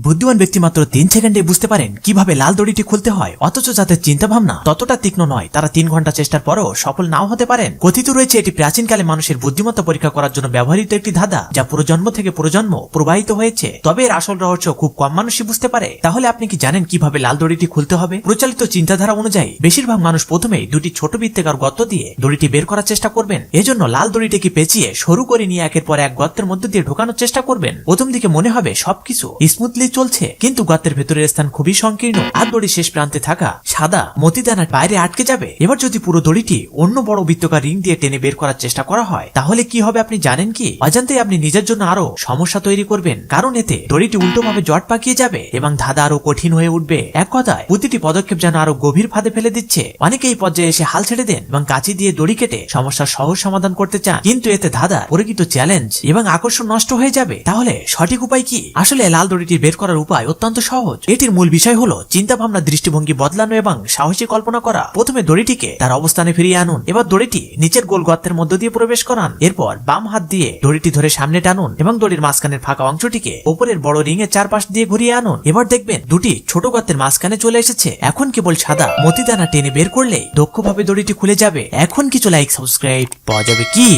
বুদ্ধিমান ব্যক্তি মাত্র 3 সেকেন্ডে বুঝতে পারেন কিভাবে লাল দড়িটি খুলতে হয়, অথচ যাদের চিন্তা ভাবনা ততটা তীক্ষ্ণ নয় তারা 3 ঘন্টা চেষ্টার পরও সফল নাও হতে পারেন। কথিত রয়েছে এটি প্রাচীনকালে মানুষের বুদ্ধিমত্তা পরীক্ষা করার জন্য ব্যবহৃত একটি ধাঁধা, যা প্রজন্ম থেকে প্রজন্ম প্রবাহিত হয়েছে। তবে এর আসল রহস্য খুব কম মানুষই বুঝতে পারে। তাহলে আপনি কি জানেন কিভাবে লাল দড়িটি খুলতে হবে? প্রচলিত চিন্তাধারা অনুযায়ী বেশিরভাগ মানুষ প্রথমেই দুটি ছোট বৃত্তাকার গর্ত দিয়ে দড়িটি বের করার চেষ্টা করবেন। এজন্য লাল দড়িটিকে পেঁচিয়ে সরু করে নিয়ে একের পর এক গর্তের মধ্যে দিয়ে ঢোকানোর চেষ্টা করবেন। প্রথম দিকে মনে হবে সবকিছু স্মুথলি চলছে, কিন্তু গর্তের ভেতরের স্থান খুবই সংকীর্ণ আর দড়ি শেষ প্রান্তে থাকা সাদা মতিদানা বাইরে আটকে যাবে। এবার যদি পুরো দড়িটি অন্য বড় বৃত্তাকার রিং দিয়ে টেনে বের করার চেষ্টা করা হয়, তাহলে কি হবে আপনি জানেন কি? অজান্তেই আপনি নিজের জন্য আরো সমস্যা তৈরি করবেন, কারণ এতে দড়িটি উল্টোভাবে জট পাকিয়ে যাবে এবং ধাঁধা আরো কঠিন হয়ে উঠবে। এক কথায় প্রতিটি পদক্ষেপ যেন আরো গভীর ফাঁদে ফেলে দিচ্ছে। অনেকে এই পর্যায়ে এসে হাল ছেড়ে দেন এবং কাঁচি দিয়ে দড়ি কেটে সমস্যার সহজ সমাধান করতে চান, কিন্তু এতে ধাঁধা প্রকৃত চ্যালেঞ্জ এবং আকর্ষণ নষ্ট হয়ে যাবে। তাহলে সঠিক উপায় কি? আসলে লাল দড়িটি বের করার উপায় অত্যন্ত সহজ। এটির মূল বিষয় হলো চিন্তা ভাবনা, দৃষ্টিভঙ্গি বদলানো এবং সাহসী কল্পনা করা। প্রথমে দড়িটিকে তার অবস্থানে ফিরিয়ে আনুন। এবার দড়িটি নিচের গোল গর্তের মধ্য দিয়ে প্রবেশ করান। এরপর বাম হাত দিয়ে দড়িটি ধরে সামনে টানুন এবং দড়ির মাঝখানের ফাঁকা অংশটিকে উপরের বড় রিং এর চারপাশ দিয়ে ঘুরিয়ে আনুন। এবার দেখবেন দুটি ছোট গর্তের মাঝখানে চলে এসেছে। এখন কেবল সাদা মতিদানা টেনে বের করলেই দক্ষভাবে দড়িটি খুলে যাবে। এখন কিছু লাইক সাবস্ক্রাইব পাওয়া যাবে কি?